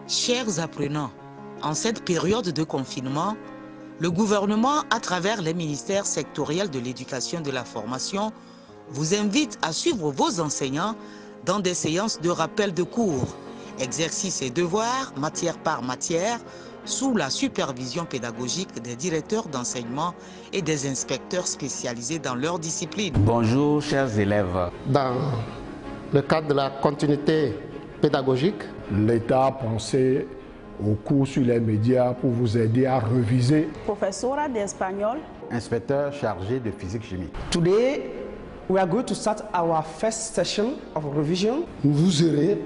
Chers apprenants, en cette période de confinement, le gouvernement, à travers les ministères sectoriels de l'éducation et de la formation, vous invite à suivre vos enseignants dans des séances de rappel de cours, exercices et devoirs, matière par matière, sous la supervision pédagogique des directeurs d'enseignement et des inspecteurs spécialisés dans leur discipline. Bonjour chers élèves. Dans le cadre de la continuité pédagogique, l'État a pensé au cours sur les médias pour vous aider à reviser. Professora d'espagnol. Inspecteur chargé de physique-chimie. Today, we are going to start our first session of revision. Vous aurez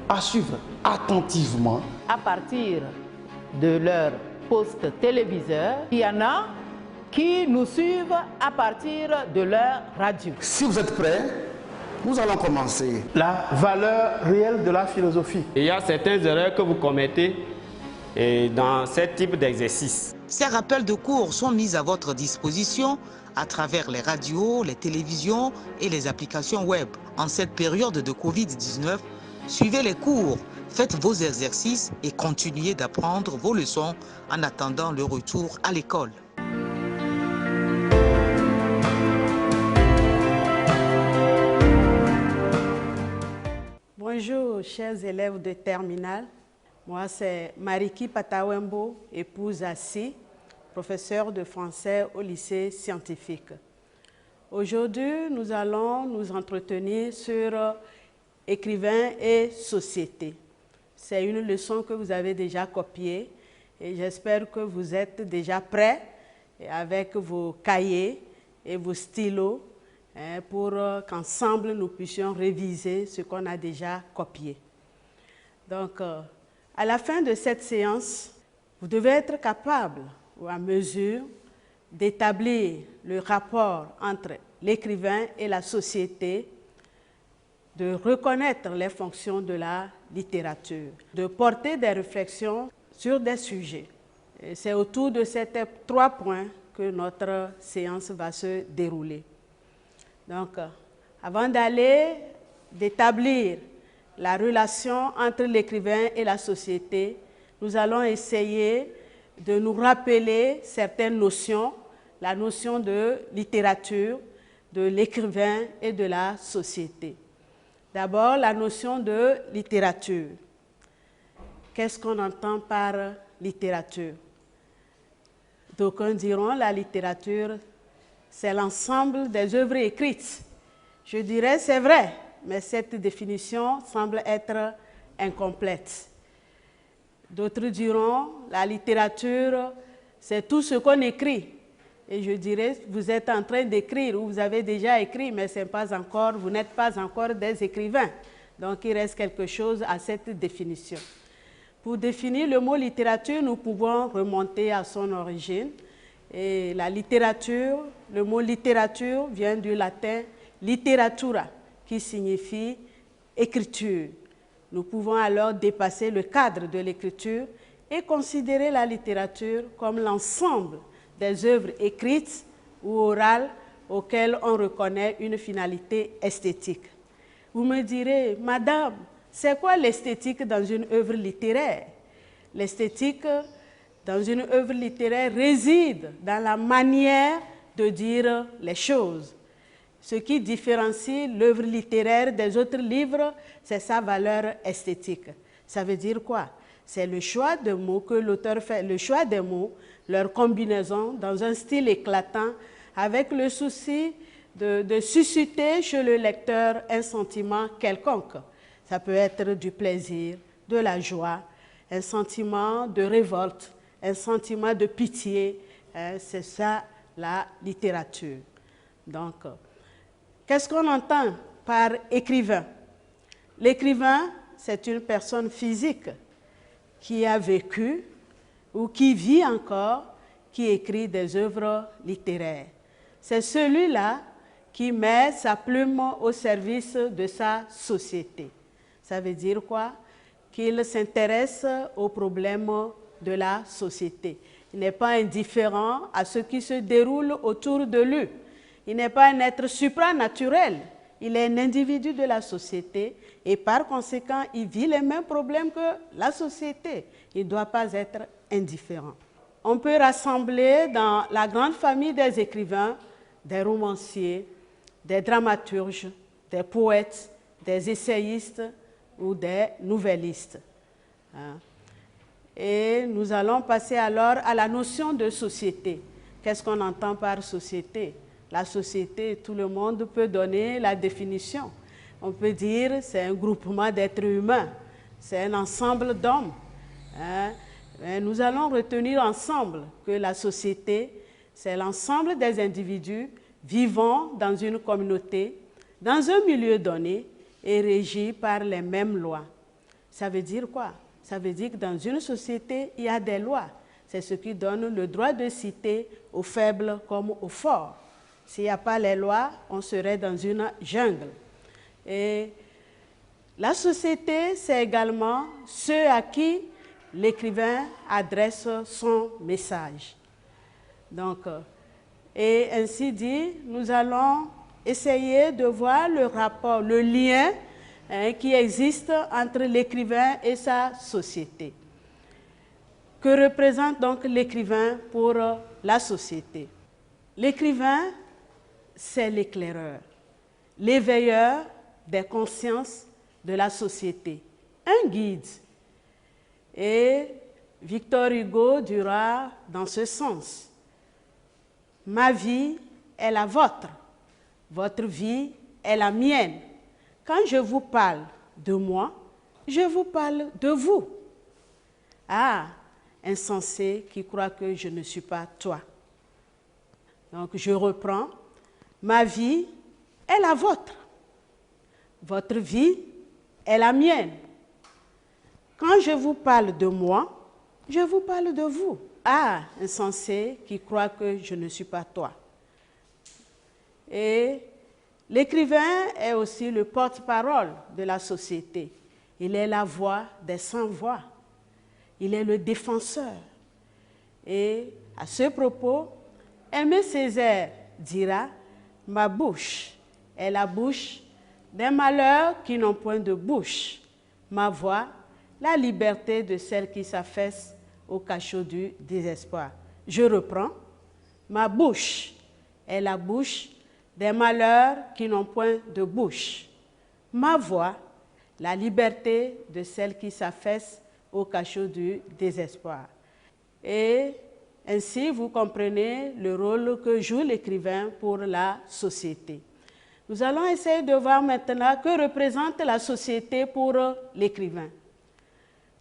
à suivre attentivement. À partir de leur poste téléviseur, il y en a qui nous suivent à partir de leur radio. Si vous êtes prêts, nous allons commencer. La valeur réelle de la philosophie. Il y a certaines erreurs que vous commettez dans ce type d'exercice. Ces rappels de cours sont mis à votre disposition à travers les radios, les télévisions et les applications web. En cette période de Covid-19, suivez les cours, faites vos exercices et continuez d'apprendre vos leçons en attendant le retour à l'école. Bonjour chers élèves de terminale, moi c'est Mariki Patawembo, épouse Assi, professeure de français au lycée scientifique. Aujourd'hui, nous allons nous entretenir sur écrivain et société. C'est une leçon que vous avez déjà copiée et j'espère que vous êtes déjà prêts avec vos cahiers et vos stylos pour qu'ensemble nous puissions réviser ce qu'on a déjà copié. Donc, à la fin de cette séance, vous devez être capable ou à mesure d'établir le rapport entre l'écrivain et la société, de reconnaître les fonctions de la littérature, de porter des réflexions sur des sujets. C'est autour de ces 3 points que notre séance va se dérouler. Donc, avant d'établir la relation entre l'écrivain et la société, nous allons essayer de nous rappeler certaines notions, la notion de littérature, de l'écrivain et de la société. D'abord, la notion de littérature. Qu'est-ce qu'on entend par littérature? D'aucuns diront la littérature, c'est l'ensemble des œuvres écrites. Je dirais c'est vrai, mais cette définition semble être incomplète. D'autres diront la littérature, c'est tout ce qu'on écrit. Et je dirais, vous êtes en train d'écrire ou vous avez déjà écrit, mais vous n'êtes pas encore des écrivains. Donc il reste quelque chose à cette définition. Pour définir le mot littérature, nous pouvons remonter à son origine. Et la littérature, le mot littérature vient du latin literatura, qui signifie écriture. Nous pouvons alors dépasser le cadre de l'écriture et considérer la littérature comme l'ensemble des œuvres écrites ou orales auxquelles on reconnaît une finalité esthétique. Vous me direz, Madame, c'est quoi l'esthétique dans une œuvre littéraire? L'esthétique dans une œuvre littéraire réside dans la manière de dire les choses. Ce qui différencie l'œuvre littéraire des autres livres, c'est sa valeur esthétique. Ça veut dire quoi? C'est le choix de mots que l'auteur fait, le choix des mots, leur combinaison dans un style éclatant, avec le souci de susciter chez le lecteur un sentiment quelconque. Ça peut être du plaisir, de la joie, un sentiment de révolte, un sentiment de pitié. C'est ça la littérature. Donc, qu'est-ce qu'on entend par écrivain? L'écrivain, c'est une personne physique qui a vécu ou qui vit encore, qui écrit des œuvres littéraires. C'est celui-là qui met sa plume au service de sa société. Ça veut dire quoi? Qu'il s'intéresse aux problèmes de la société. Il n'est pas indifférent à ce qui se déroule autour de lui. Il n'est pas un être supranaturel. il est un individu de la société et par conséquent, il vit les mêmes problèmes que la société. Il ne doit pas être indifférent. On peut rassembler dans la grande famille des écrivains, des romanciers, des dramaturges, des poètes, des essayistes ou des nouvellistes. Et nous allons passer alors à la notion de société. Qu'est-ce qu'on entend par société? La société, tout le monde peut donner la définition. On peut dire que c'est un groupement d'êtres humains, c'est un ensemble d'hommes. Nous allons retenir ensemble que la société, c'est l'ensemble des individus vivant dans une communauté, dans un milieu donné et régis par les mêmes lois. Ça veut dire quoi? Ça veut dire que dans une société, il y a des lois. C'est ce qui donne le droit de citer aux faibles comme aux forts. S'il n'y a pas les lois, on serait dans une jungle. Et la société, c'est également ceux à qui l'écrivain adresse son message. Donc, et ainsi dit, nous allons essayer de voir le rapport, le lien qui existe entre l'écrivain et sa société. Que représente donc l'écrivain pour la société? L'écrivain, c'est l'éclaireur, l'éveilleur des consciences de la société, un guide. Et Victor Hugo dira dans ce sens: ma vie est la vôtre, votre vie est la mienne. Quand je vous parle de moi, je vous parle de vous. Ah, insensé qui croit que je ne suis pas toi. Donc je reprends, ma vie est la vôtre, votre vie est la mienne. Quand je vous parle de moi, je vous parle de vous. Ah, insensé qui croit que je ne suis pas toi. Et l'écrivain est aussi le porte-parole de la société. Il est la voix des sans-voix. Il est le défenseur. Et à ce propos, Aimé Césaire dira: ma bouche est la bouche des malheurs qui n'ont point de bouche. Ma voix, la liberté de celle qui s'affaisse au cachot du désespoir. Je reprends. Ma bouche est la bouche des malheurs qui n'ont point de bouche. Ma voix, la liberté de celle qui s'affaisse au cachot du désespoir. Et ainsi, vous comprenez le rôle que joue l'écrivain pour la société. Nous allons essayer de voir maintenant que représente la société pour l'écrivain.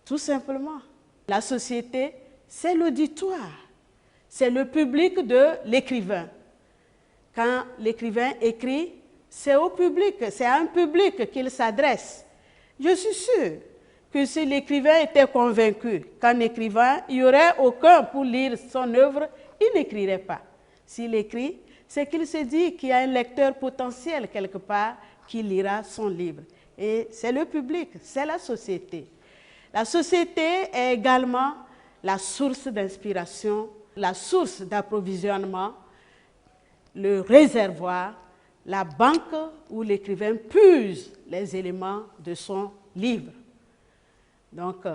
Tout simplement, la société, c'est l'auditoire, c'est le public de l'écrivain. Quand l'écrivain écrit, c'est au public, c'est à un public qu'il s'adresse. Je suis sûre que si l'écrivain était convaincu qu'en écrivant, il n'y aurait aucun pour lire son œuvre, il n'écrirait pas. S'il écrit, c'est qu'il se dit qu'il y a un lecteur potentiel quelque part qui lira son livre. Et c'est le public, c'est la société. La société est également la source d'inspiration, la source d'approvisionnement, le réservoir, la banque où l'écrivain puise les éléments de son livre. Donc,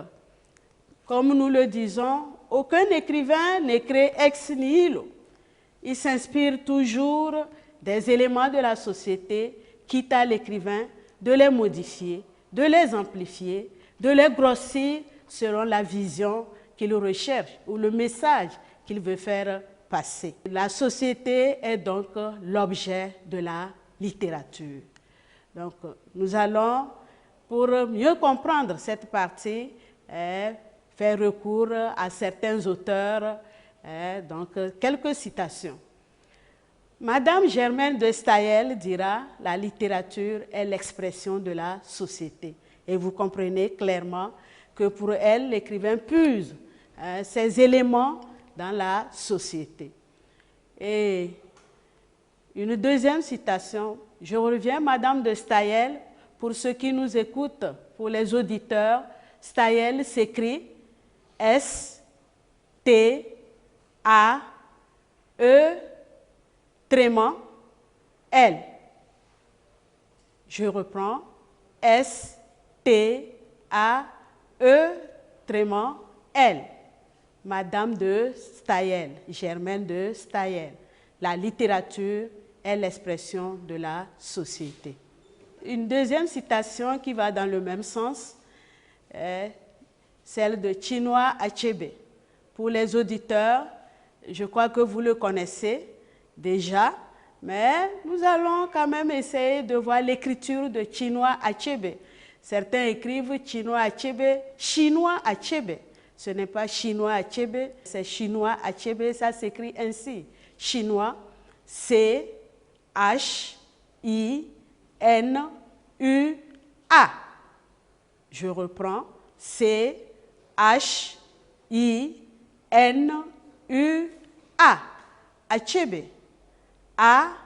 comme nous le disons, aucun écrivain n'écrit ex nihilo. Il s'inspire toujours des éléments de la société, quitte à l'écrivain de les modifier, de les amplifier, de les grossir selon la vision qu'il recherche ou le message qu'il veut faire passer. La société est donc l'objet de la littérature. Donc, nous allons, pour mieux comprendre cette partie, faire recours à certains auteurs. Donc, quelques citations. Madame Germaine de Staël dira « La littérature est l'expression de la société ». Et vous comprenez clairement que pour elle, l'écrivain puise ces éléments dans la société. Et une deuxième citation, je reviens, Madame de Staël, pour ceux qui nous écoutent, pour les auditeurs, Staël s'écrit S-T-A-E-L. Je reprends. S-T-A-E-L. Madame de Staël, Germaine de Staël. La littérature est l'expression de la société. Une deuxième citation qui va dans le même sens est celle de Chinua Achebe. Pour les auditeurs, je crois que vous le connaissez déjà, mais nous allons quand même essayer de voir l'écriture de Chinua Achebe. Certains écrivent Chinua Achebe, Chinois Achebe. Ce n'est pas Chinois Achebe, c'est Chinois Achebe, ça s'écrit ainsi. Chinois, C-H-I-N-U-A. Je reprends, C-H-I-N-U-A. Achebe. A-C-H-E-B-E.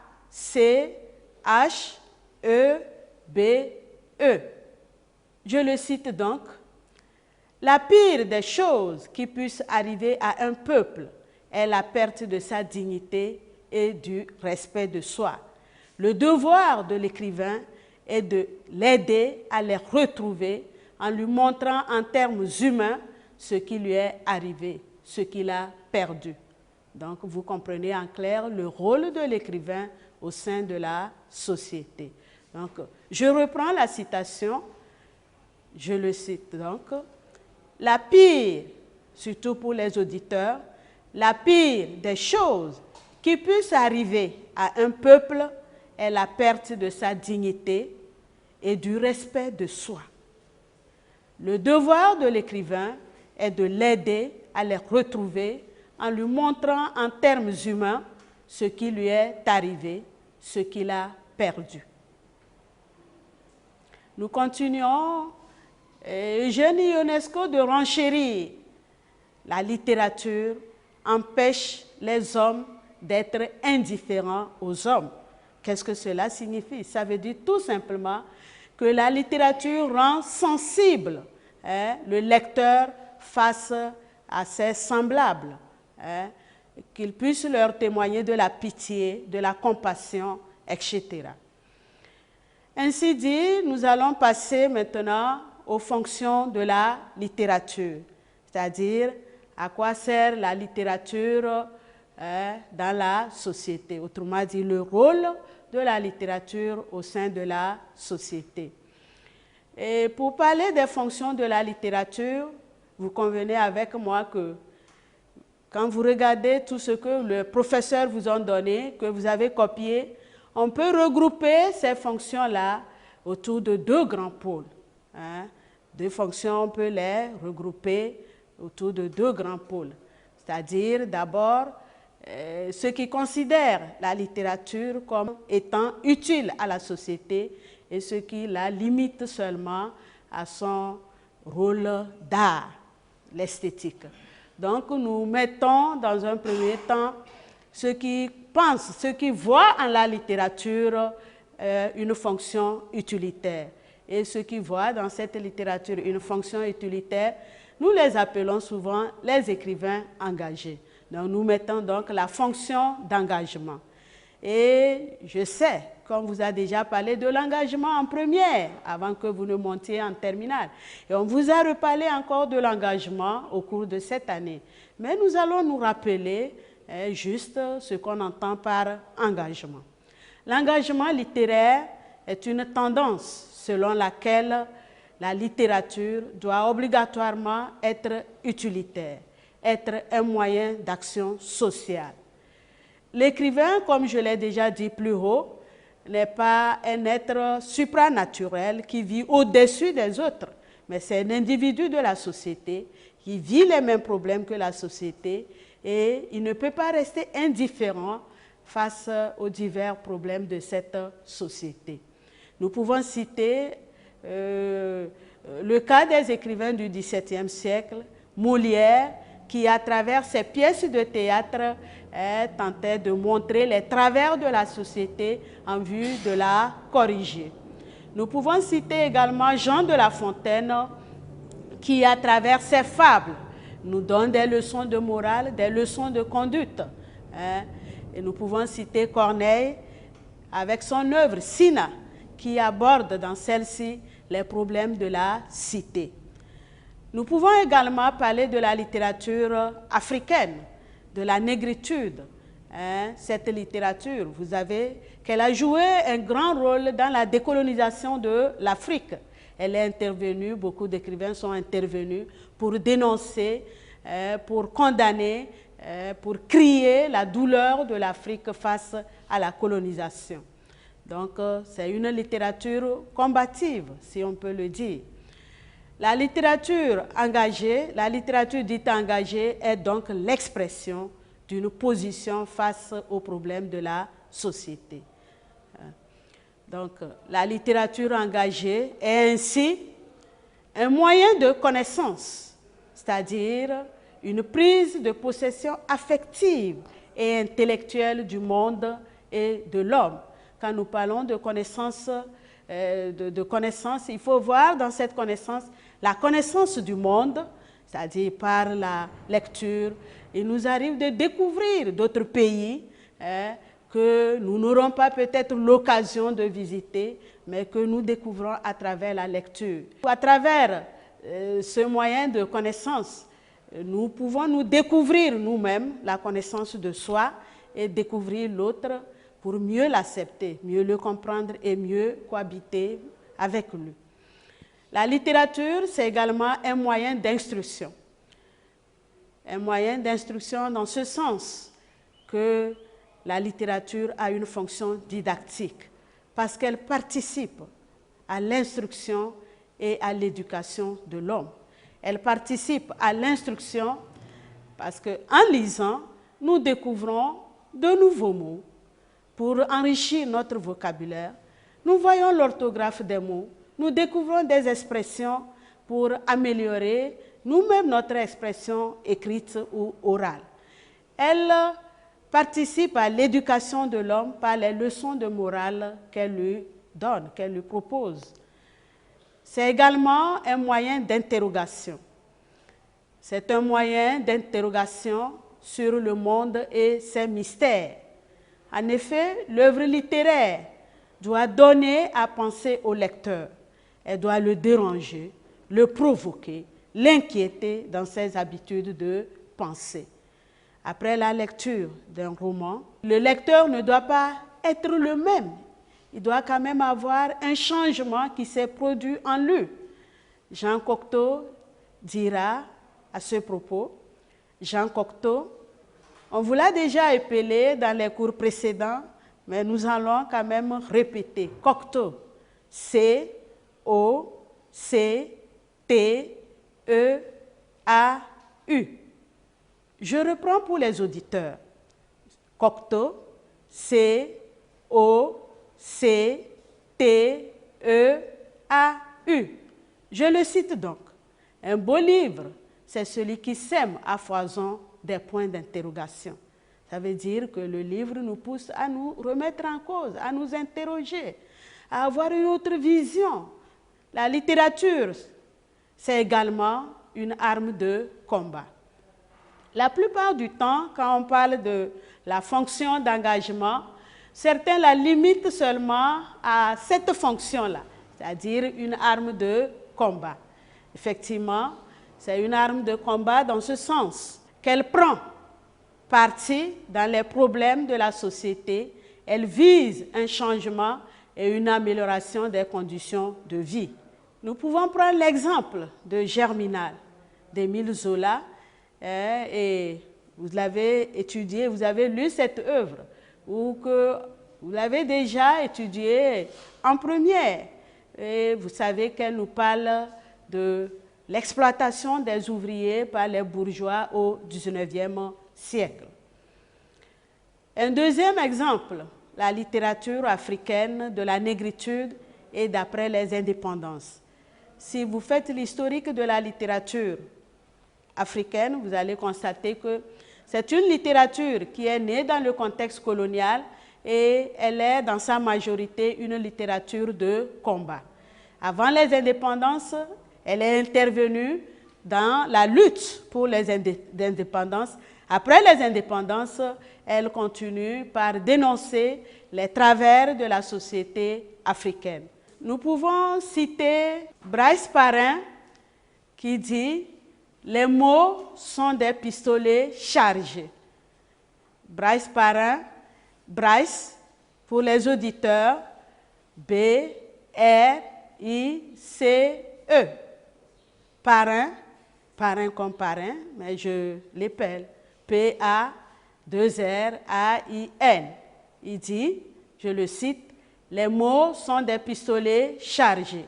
Je le cite donc. La pire des choses qui puissent arriver à un peuple est la perte de sa dignité et du respect de soi. Le devoir de l'écrivain est de l'aider à les retrouver en lui montrant en termes humains ce qui lui est arrivé, ce qu'il a perdu. Donc, vous comprenez en clair le rôle de l'écrivain au sein de la société. Donc, je reprends la citation, je le cite donc. La pire, surtout pour les auditeurs, la pire des choses qui puissent arriver à un peuple est la perte de sa dignité et du respect de soi. Le devoir de l'écrivain est de l'aider à les retrouver en lui montrant en termes humains ce qui lui est arrivé, ce qu'il a perdu. Nous continuons. Eugénie Ionesco de renchérir. La littérature empêche les hommes d'être indifférents aux hommes. Qu'est-ce que cela signifie? Ça veut dire tout simplement que la littérature rend sensible le lecteur face à ses semblables, qu'il puisse leur témoigner de la pitié, de la compassion, etc. Ainsi dit, nous allons passer maintenant aux fonctions de la littérature, c'est-à-dire à quoi sert la littérature dans la société, autrement dit le rôle de la littérature au sein de la société. Et pour parler des fonctions de la littérature, vous convenez avec moi que quand vous regardez tout ce que le professeur vous a donné, que vous avez copié, on peut regrouper ces fonctions-là autour de deux grands pôles. Deux fonctions, on peut les regrouper autour de deux grands pôles. C'est-à-dire d'abord ceux qui considèrent la littérature comme étant utile à la société et ceux qui la limitent seulement à son rôle d'art, l'esthétique. Donc nous mettons dans un premier temps ceux qui pensent, ceux qui voient en la littérature une fonction utilitaire. Et ceux qui voient dans cette littérature une fonction utilitaire, nous les appelons souvent les écrivains engagés. Donc, nous mettons donc la fonction d'engagement. Et je sais qu'on vous a déjà parlé de l'engagement en première, avant que vous ne montiez en terminale. Et on vous a reparlé encore de l'engagement au cours de cette année. Mais nous allons nous rappeler juste ce qu'on entend par engagement. L'engagement littéraire est une tendance selon laquelle la littérature doit obligatoirement être utilitaire, être un moyen d'action sociale. L'écrivain, comme je l'ai déjà dit plus haut, n'est pas un être supranaturel qui vit au-dessus des autres, mais c'est un individu de la société qui vit les mêmes problèmes que la société et il ne peut pas rester indifférent face aux divers problèmes de cette société. Nous pouvons citer le cas des écrivains du XVIIe siècle, Molière, qui à travers ses pièces de théâtre tentait de montrer les travers de la société en vue de la corriger. Nous pouvons citer également Jean de La Fontaine, qui à travers ses fables nous donne des leçons de morale, des leçons de conduite. Et nous pouvons citer Corneille avec son œuvre Cinna, qui aborde dans celle-ci les problèmes de la cité. Nous pouvons également parler de la littérature africaine, de la négritude. Cette littérature, vous savez qu'elle a joué un grand rôle dans la décolonisation de l'Afrique. Elle est intervenue, beaucoup d'écrivains sont intervenus pour dénoncer, pour condamner, pour crier la douleur de l'Afrique face à la colonisation. Donc, c'est une littérature combative, si on peut le dire. La littérature engagée, la littérature dite engagée est donc l'expression d'une position face aux problèmes de la société. Donc, la littérature engagée est ainsi un moyen de connaissance, c'est-à-dire une prise de possession affective et intellectuelle du monde et de l'homme. Quand nous parlons de connaissance, il faut voir dans cette connaissance la connaissance du monde, c'est-à-dire par la lecture. Il nous arrive de découvrir d'autres pays que nous n'aurons pas peut-être l'occasion de visiter, mais que nous découvrons à travers la lecture. À travers ce moyen de connaissance, nous pouvons nous découvrir nous-mêmes la connaissance de soi et découvrir l'autre pour mieux l'accepter, mieux le comprendre et mieux cohabiter avec lui. La littérature, c'est également un moyen d'instruction. Un moyen d'instruction dans ce sens que la littérature a une fonction didactique parce qu'elle participe à l'instruction et à l'éducation de l'homme. Elle participe à l'instruction parce qu'en lisant, nous découvrons de nouveaux mots pour enrichir notre vocabulaire. Nous voyons l'orthographe des mots, nous découvrons des expressions pour améliorer nous-mêmes notre expression écrite ou orale. Elle participe à l'éducation de l'homme par les leçons de morale qu'elle lui donne, qu'elle lui propose. C'est également un moyen d'interrogation. C'est un moyen d'interrogation sur le monde et ses mystères. En effet, l'œuvre littéraire doit donner à penser au lecteur. Elle doit le déranger, le provoquer, l'inquiéter dans ses habitudes de pensée. Après la lecture d'un roman, le lecteur ne doit pas être le même. Il doit quand même avoir un changement qui s'est produit en lui. Jean Cocteau dira à ce propos, Jean Cocteau, on vous l'a déjà épelé dans les cours précédents, mais nous allons quand même répéter. Cocteau, C-O-C-T-E-A-U. Je reprends pour les auditeurs. Cocteau, C-O-C-T-E-A-U. Je le cite donc. Un beau livre, c'est celui qui sème à foison des points d'interrogation. Ça veut dire que le livre nous pousse à nous remettre en cause, à nous interroger, à avoir une autre vision. La littérature, c'est également une arme de combat. La plupart du temps, quand on parle de la fonction d'engagement, certains la limitent seulement à cette fonction-là, c'est-à-dire une arme de combat. Effectivement, c'est une arme de combat dans ce sens qu'elle prend parti dans les problèmes de la société, elle vise un changement et une amélioration des conditions de vie. Nous pouvons prendre l'exemple de Germinal d'Émile Zola, et vous l'avez étudié, vous avez lu cette œuvre, ou que vous l'avez déjà étudiée en première, et vous savez qu'elle nous parle de l'exploitation des ouvriers par les bourgeois au XIXe siècle. Un deuxième exemple, la littérature africaine de la négritude et d'après les indépendances. Si vous faites l'historique de la littérature africaine, vous allez constater que c'est une littérature qui est née dans le contexte colonial et elle est dans sa majorité une littérature de combat. Avant les indépendances, elle est intervenue dans la lutte pour les indépendances. Après les indépendances, elle continue par dénoncer les travers de la société africaine. Nous pouvons citer Bryce Parrain qui dit « Les mots sont des pistolets chargés ». Bryce Parrain, Bryce, pour les auditeurs, B-R-I-C-E. Parrain, parrain comme parrain, mais je l'appelle P-A-2-R-A-I-N. Il dit, je le cite, « Les mots sont des pistolets chargés ».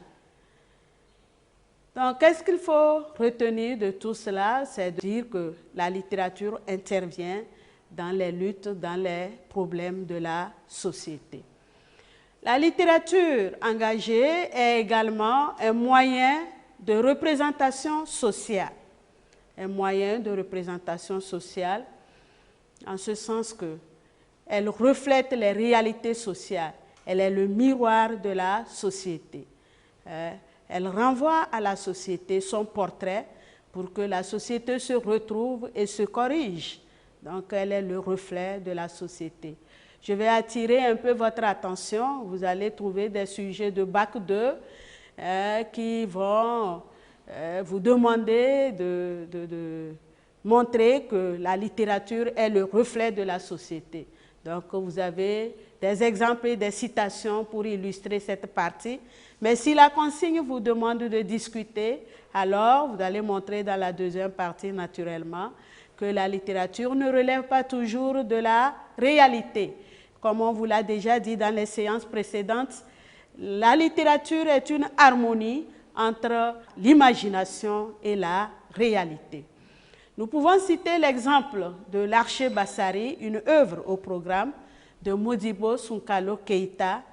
Donc, qu'est-ce qu'il faut retenir de tout cela? C'est de dire que la littérature intervient dans les luttes, dans les problèmes de la société. La littérature engagée est également un moyen de représentation sociale. Un moyen de représentation sociale en ce sens qu'elle reflète les réalités sociales. Elle est le miroir de la société. Elle renvoie à la société son portrait pour que la société se retrouve et se corrige. Donc, elle est le reflet de la société. Je vais attirer un peu votre attention. Vous allez trouver des sujets de Bac 2 qui vont vous demander de montrer que la littérature est le reflet de la société. Donc, vous avez des exemples et des citations pour illustrer cette partie. Mais si la consigne vous demande de discuter, alors vous allez montrer dans la deuxième partie, naturellement, que la littérature ne relève pas toujours de la réalité. Comme on vous l'a déjà dit dans les séances précédentes, la littérature est une harmonie entre l'imagination et la réalité. Nous pouvons citer l'exemple de l'Archer Bassari, une œuvre au programme de Modibo Sounkalo Keïta,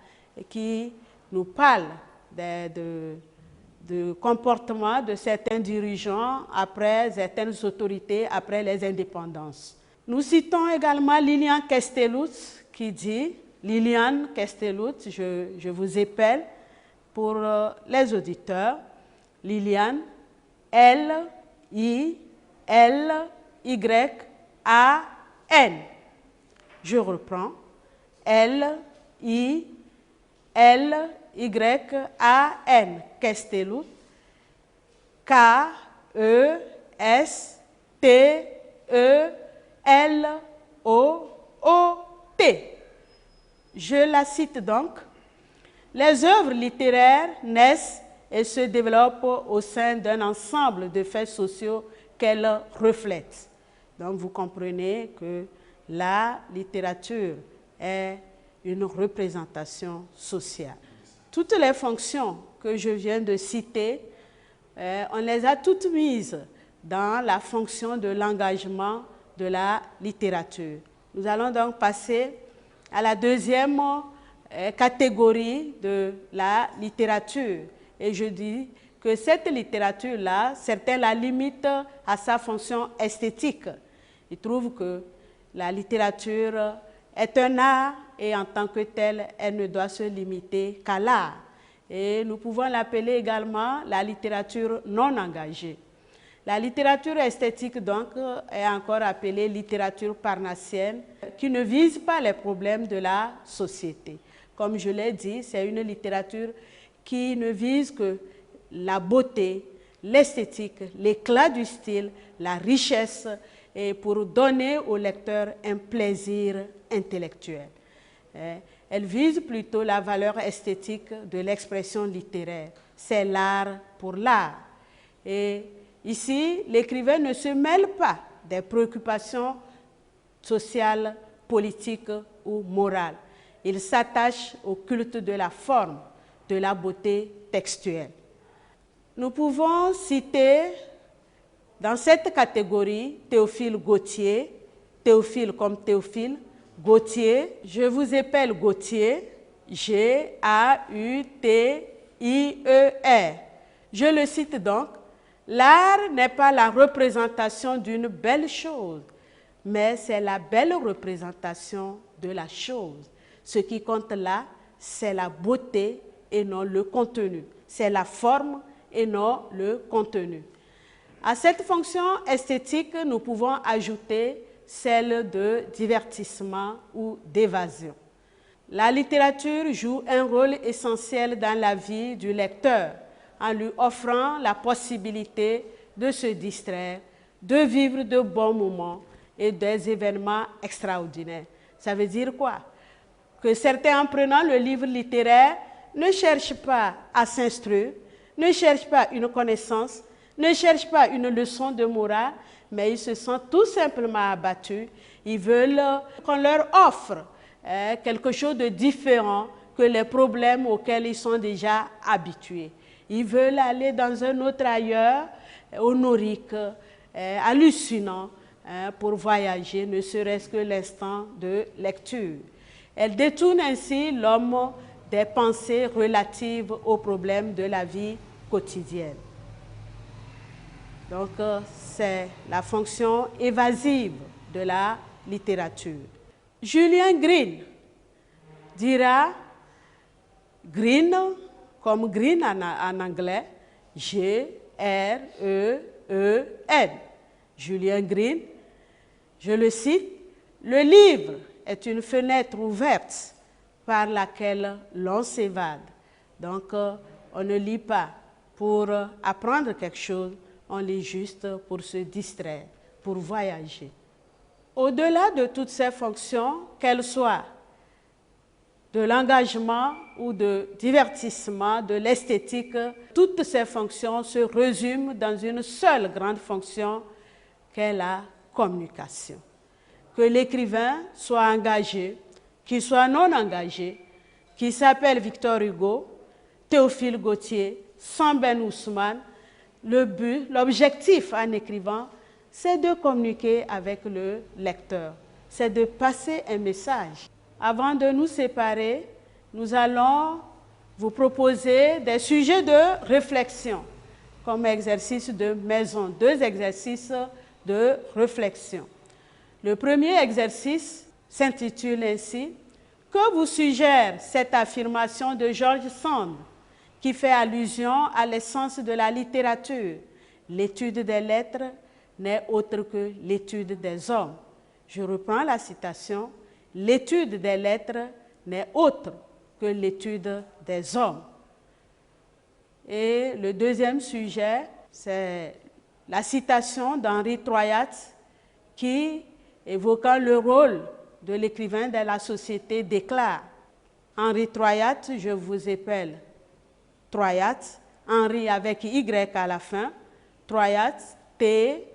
qui nous parle de comportement de certains dirigeants après certaines autorités, après les indépendances. Nous citons également Liliane Kestelutz qui dit, Liliane Kestelutz, je vous épelle pour les auditeurs, Liliane, L-I-L-Y-A-N. Je reprends, L-I-L-Y-A-N, Kestelutz, K-E-S-T-E-L-O-O-T. Je la cite donc. Les œuvres littéraires naissent et se développent au sein d'un ensemble de faits sociaux qu'elles reflètent. Donc vous comprenez que la littérature est une représentation sociale. Toutes les fonctions que je viens de citer, on les a toutes mises dans la fonction de l'engagement de la littérature. Nous allons donc passer à la deuxième catégorie de la littérature. Et je dis que cette littérature-là, certains la limitent à sa fonction esthétique. Ils trouvent que la littérature est un art et en tant que tel, elle ne doit se limiter qu'à l'art. Et nous pouvons l'appeler également la littérature non engagée. La littérature esthétique, donc, est encore appelée littérature parnassienne, qui ne vise pas les problèmes de la société. Comme je l'ai dit, c'est une littérature qui ne vise que la beauté, l'esthétique, l'éclat du style, la richesse, et pour donner au lecteur un plaisir intellectuel. Elle vise plutôt la valeur esthétique de l'expression littéraire. C'est l'art pour l'art. Et ici, l'écrivain ne se mêle pas des préoccupations sociales, politiques ou morales. Il s'attache au culte de la forme, de la beauté textuelle. Nous pouvons citer dans cette catégorie Théophile Gautier, Théophile comme Théophile, Gautier, je vous appelle Gautier, G-A-U-T-I-E-R. Je le cite donc, l'art n'est pas la représentation d'une belle chose, mais c'est la belle représentation de la chose. Ce qui compte là, c'est la beauté et non le contenu. C'est la forme et non le contenu. À cette fonction esthétique, nous pouvons ajouter celle de divertissement ou d'évasion. La littérature joue un rôle essentiel dans la vie du lecteur en lui offrant la possibilité de se distraire, de vivre de bons moments et des événements extraordinaires. Ça veut dire quoi? Que certains, en prenant le livre littéraire, ne cherchent pas à s'instruire, ne cherchent pas une connaissance, ne cherchent pas une leçon de morale, mais ils se sentent tout simplement abattus. Ils veulent qu'on leur offre quelque chose de différent que les problèmes auxquels ils sont déjà habitués. Ils veulent aller dans un autre ailleurs, honorique, hallucinant, pour voyager, ne serait-ce que l'instant de lecture. Elle détourne ainsi l'homme des pensées relatives aux problèmes de la vie quotidienne. Donc, c'est la fonction évasive de la littérature. Julian Green dira, Green, comme green en anglais, G-R-E-E-N. Julian Green, je le cite, « Le livre est une fenêtre ouverte par laquelle l'on s'évade. » Donc, on ne lit pas pour apprendre quelque chose, on lit juste pour se distraire, pour voyager. Au-delà de toutes ces fonctions, qu'elles soient de l'engagement ou de divertissement, de l'esthétique, toutes ces fonctions se résument dans une seule grande fonction qu'est la communication. Que l'écrivain soit engagé, qu'il soit non engagé, qu'il s'appelle Victor Hugo, Théophile Gautier, Samben Ousmane, le but, l'objectif en écrivant, c'est de communiquer avec le lecteur, c'est de passer un message. Avant de nous séparer, nous allons vous proposer des sujets de réflexion comme exercice de maison, 2 exercices de réflexion. Le premier exercice s'intitule ainsi « Que vous suggère cette affirmation de George Sand qui fait allusion à l'essence de la littérature? L'étude des lettres n'est autre que l'étude des hommes. » Je reprends la citation. « L'étude des lettres n'est autre que l'étude des hommes. » Et le deuxième sujet, c'est la citation d'Henri Troyat qui, évoquant le rôle de l'écrivain dans la société, déclare Henri Troyat, je vous appelle Troyat, Henri avec Y à la fin, Troyat, T-R-O-Y-A-T.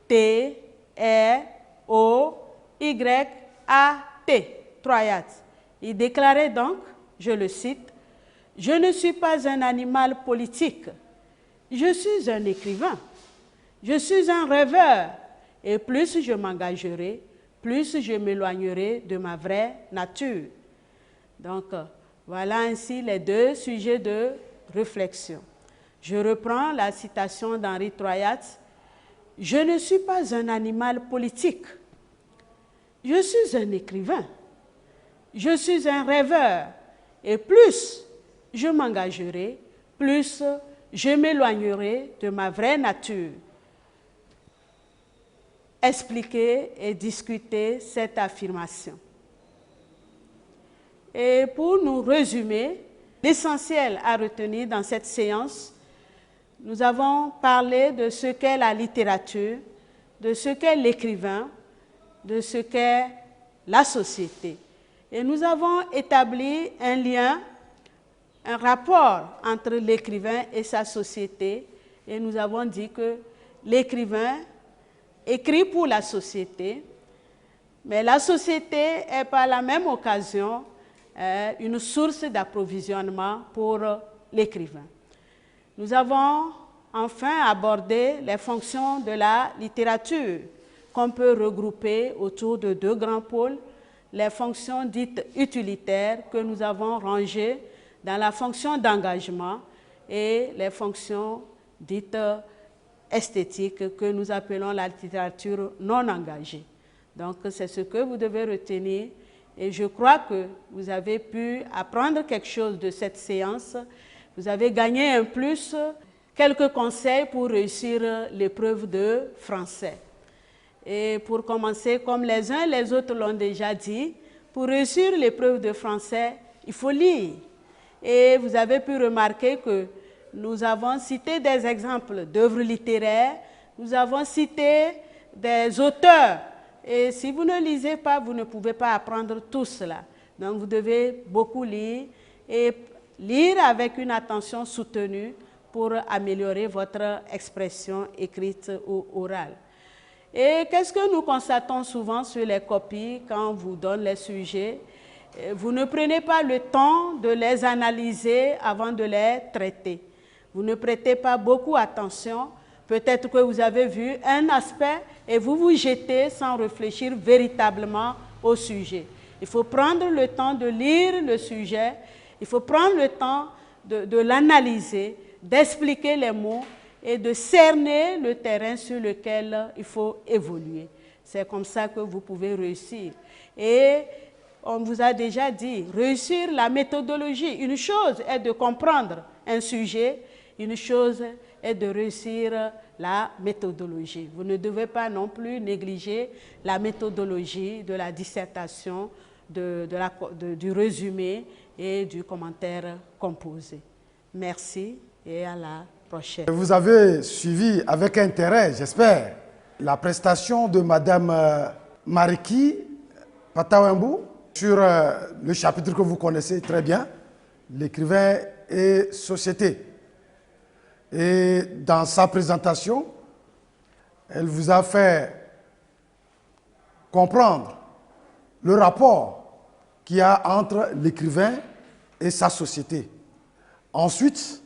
T-R-O-Y-A-T, Troyat. Il déclarait donc, je le cite, « Je ne suis pas un animal politique, je suis un écrivain, je suis un rêveur, et plus je m'engagerai, plus je m'éloignerai de ma vraie nature. » Donc, voilà ainsi les 2 sujets de réflexion. Je reprends la citation d'Henri Troyat. « Je ne suis pas un animal politique, je suis un écrivain, je suis un rêveur, et plus je m'engagerai, plus je m'éloignerai de ma vraie nature. » Expliquer et discuter cette affirmation. Et pour nous résumer, l'essentiel à retenir dans cette séance, nous avons parlé de ce qu'est la littérature, de ce qu'est l'écrivain, de ce qu'est la société. Et nous avons établi un lien, un rapport entre l'écrivain et sa société. Et nous avons dit que l'écrivain écrit pour la société, mais la société est par la même occasion une source d'approvisionnement pour l'écrivain. Nous avons enfin abordé les fonctions de la littérature qu'on peut regrouper autour de 2 grands pôles, les fonctions dites utilitaires que nous avons rangées dans la fonction d'engagement et les fonctions dites esthétiques que nous appelons la littérature non engagée. Donc c'est ce que vous devez retenir et je crois que vous avez pu apprendre quelque chose de cette séance. Vous avez gagné un plus, quelques conseils pour réussir l'épreuve de français. Et pour commencer, comme les uns et les autres l'ont déjà dit, pour réussir l'épreuve de français, il faut lire. Et vous avez pu remarquer que nous avons cité des exemples d'œuvres littéraires, nous avons cité des auteurs. Et si vous ne lisez pas, vous ne pouvez pas apprendre tout cela. Donc vous devez beaucoup lire et lire avec une attention soutenue pour améliorer votre expression écrite ou orale. Et qu'est-ce que nous constatons souvent sur les copies quand on vous donne les sujets? Vous ne prenez pas le temps de les analyser avant de les traiter. Vous ne prêtez pas beaucoup attention. Peut-être que vous avez vu un aspect et vous vous jetez sans réfléchir véritablement au sujet. Il faut prendre le temps de lire le sujet, il faut prendre le temps de l'analyser, d'expliquer les mots et de cerner le terrain sur lequel il faut évoluer. C'est comme ça que vous pouvez réussir. Et on vous a déjà dit, réussir la méthodologie. Une chose est de comprendre un sujet, une chose est de réussir la méthodologie. Vous ne devez pas non plus négliger la méthodologie de la dissertation, du résumé et du commentaire composé. Merci et à la prochaine. Vous avez suivi avec intérêt, j'espère, la prestation de Madame Mariki Patawembu sur le chapitre que vous connaissez très bien, l'écrivain et société. Et dans sa présentation, elle vous a fait comprendre le rapport qu'il y a entre l'écrivain et sa société. Ensuite,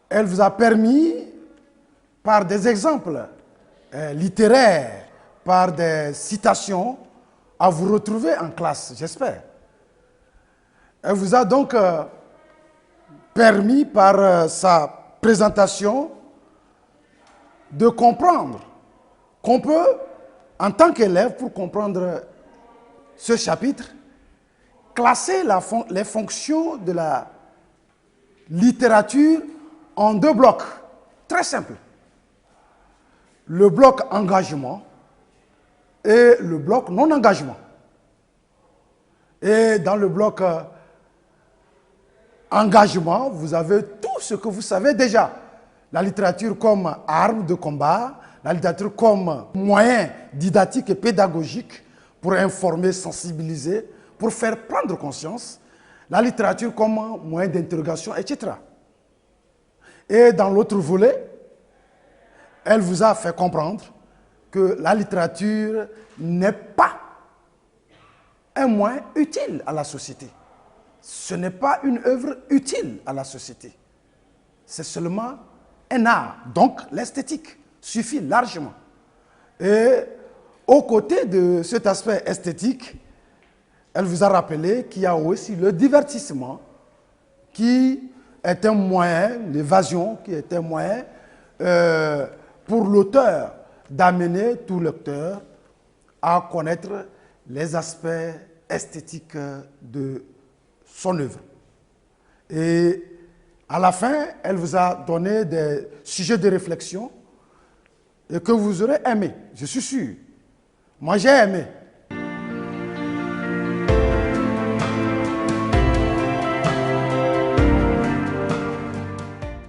elle vous a permis, par des exemples littéraires, par des citations, à vous retrouver en classe, j'espère. Elle vous a donc permis, par sa présentation, de comprendre qu'on peut, en tant qu'élève, pour comprendre ce chapitre, classer les fonctions de la littérature en deux blocs, très simples. Le bloc engagement et le bloc non-engagement. Et dans le bloc engagement, vous avez tout ce que vous savez déjà. La littérature comme arme de combat, la littérature comme moyen didactique et pédagogique pour informer, sensibiliser, pour faire prendre conscience, la littérature comme moyen d'interrogation, etc. Et dans l'autre volet, elle vous a fait comprendre que la littérature n'est pas un moyen utile à la société. Ce n'est pas une œuvre utile à la société. C'est seulement un art. Donc l'esthétique suffit largement. Et aux côtés de cet aspect esthétique, elle vous a rappelé qu'il y a aussi le divertissement qui est un moyen, l'évasion qui est un moyen pour l'auteur d'amener tout lecteur à connaître les aspects esthétiques de son œuvre. Et à la fin, elle vous a donné des sujets de réflexion et que vous aurez aimé, je suis sûr. Moi, j'ai aimé.